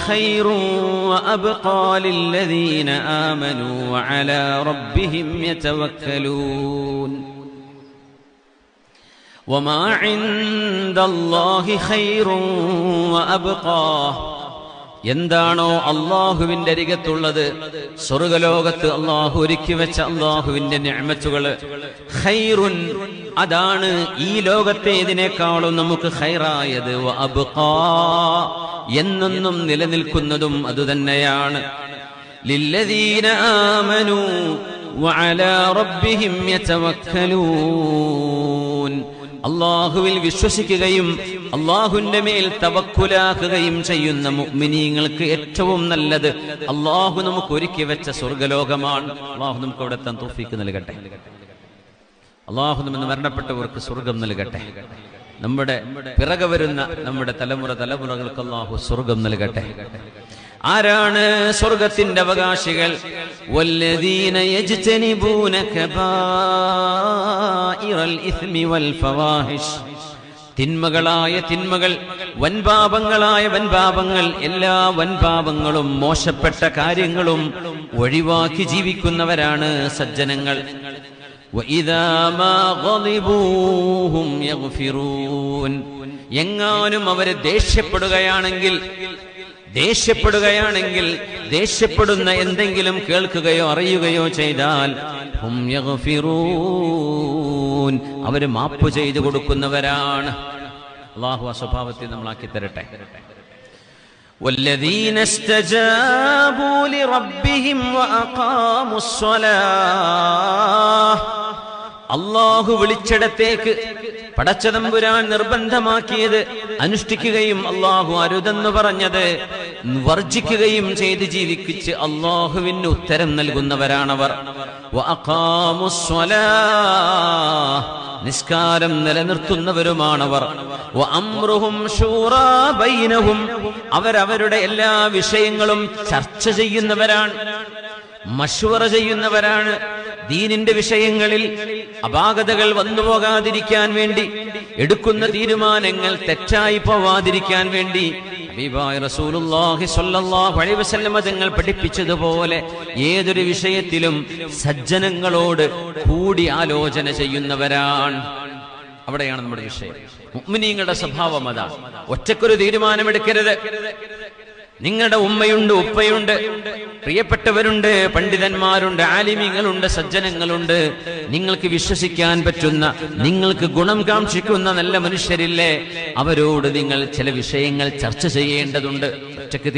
خير وأبقى للذين آمنوا وعلى ربهم يتوكلون وما عند الله خير وأبقى എന്താണോ അല്ലാഹുവിന്റെ അരികത്തുള്ളത്, സ്വർഗ്ഗലോകത്ത് അല്ലാഹു ഒരുക്കി വെച്ച അല്ലാഹുവിന്റെ നിഅമത്തുകൾ, ഖൈറുൻ അതാണ് ഈ ലോകത്തേതിനേക്കാളും നമുക്ക് ഖൈറായത്, വഅബ്ഖാ എന്നെന്നും നിലനിൽക്കുന്നതും അതുതന്നെയാണ്. ലില്ലദീന ആമനൂ വഅലാ റബ്ബിഹിം യതവക്കലൂൻ, അല്ലാഹുവിൽ വിശ്വസിക്കുകയും അല്ലാഹുവിന്റെ മേൽ തവക്കുലാക്കുകയും ചെയ്യുന്ന മുഅ്മിനീങ്ങൾക്ക് ഏറ്റവും നല്ലത് അല്ലാഹു നമുക്ക് ഒരുക്കി വെച്ച സ്വർഗ്ഗലോകമാണ്. അല്ലാഹു നമുക്ക് അവിടെ എത്താൻ തൗഫീഖ് നൽകട്ടെ. അല്ലാഹു നമ്മെ മരണപ്പെട്ടവർക്ക് സ്വർഗ്ഗം നൽകട്ടെ. നമ്മുടെ പിറകെ വരുന്ന നമ്മുടെ തലമുറകൾക്ക് അല്ലാഹു സ്വർഗ്ഗം നൽകട്ടെ. ആരാണ് സ്വർഗ്ഗത്തിന്റെ അവകാശികൾ? വല്ലദീന യജ്തനിബൂന കബായിറൽ ഇസ്മി വൽ ഫവാഹിഷ്, തിന്മകളായ തിന്മകൾ, വൻപാപങ്ങളായ വൻപാപങ്ങൾ, എല്ലാ വൻപാപങ്ങളും മോശപ്പെട്ട കാര്യങ്ങളും ഒഴിവാക്കി ജീവിക്കുന്നവരാണ് സജ്ജനങ്ങൾ. വഇദാ മാ ഗളിബൂ ഹും യഗ്ഫിറൂൻ, എങ്ങാനും അവർ ദേഷ്യപ്പെടുകയാണെങ്കിൽ ദേഷ്യപ്പെടുന്ന എന്തെങ്കിലും കേൾക്കുകയോ അറിയുകയോ ചെയ്താൽ ഹും യഗ്ഫിറൂൻ, അവർ മാപ്പ് ചെയ്തു കൊടുക്കുന്നവരാണ്. അല്ലാഹു ആ സ്വഭാവത്തെ നമ്മളാക്കി തരട്ടെ. വല്ലദീന ഇസ്തജാബൂ ലിറബ്ബിഹിം വഅഖാമുസ് സ്വലാഹ്, അല്ലാഹു വിളിച്ചിടത്തേക്ക് പടച്ചതമ്പുരാൻ നിർബന്ധമാക്കിയത് അനുഷ്ഠിക്കുകയും അല്ലാഹു അരുതെന്ന് പറഞ്ഞത് വർജിക്കുകയും ചെയ്ത് ജീവിപ്പിച്ച് അല്ലാഹുവിന് ഉത്തരം നൽകുന്നവരാണവർ. വഅഖാമുസ് സ്വലാഹ്, നിസ്കാരം നിലനിർത്തുന്നവരുമാണവർ. വഅംറുഹും ശൂറാ ബൈനഹും, അവരവരുടെ എല്ലാ വിഷയങ്ങളും ചർച്ച ചെയ്യുന്നവരാണ്, മശ്വറ ചെയ്യുന്നവരാണ്. ദീനിന്റെ വിഷയങ്ങളിൽ അപാകതകൾ വന്നുപോകാതിരിക്കാൻ വേണ്ടി, എടുക്കുന്ന തീരുമാനങ്ങൾ തെറ്റായി പോവാതിരിക്കാൻ വേണ്ടി ഹബീബായ റസൂലുള്ളാഹി സ്വല്ലല്ലാഹു അലൈഹി വസല്ലം തങ്ങൾ പഠിപ്പിച്ചതുപോലെ ഏതൊരു വിഷയത്തിലും സജ്ജനങ്ങളോട് കൂടി ആലോചന ചെയ്യുന്നവരാണ്. അവിടെയാണ് നമ്മുടെ വിഷയം. മുഅ്മിനീങ്ങളുടെ സ്വഭാവം അതാണ്. ഒറ്റക്കൊരു തീരുമാനമെടുക്കരുത്. നിങ്ങളുടെ ഉമ്മയുണ്ട്, ഉപ്പയുണ്ട്, പ്രിയപ്പെട്ടവരുണ്ട്, പണ്ഡിതന്മാരുണ്ട്, ആലിമീങ്ങളുണ്ട്, സജ്ജനങ്ങളുണ്ട്, നിങ്ങൾക്ക് വിശ്വസിക്കാൻ പറ്റുന്ന, നിങ്ങൾക്ക് ഗുണം കാക്ഷിക്കുന്ന നല്ല മനുഷ്യരില്ലേ, അവരോട് നിങ്ങൾ ചില വിഷയങ്ങൾ ചർച്ച ചെയ്യേണ്ടതുണ്ട്. ഒറ്റക്ക്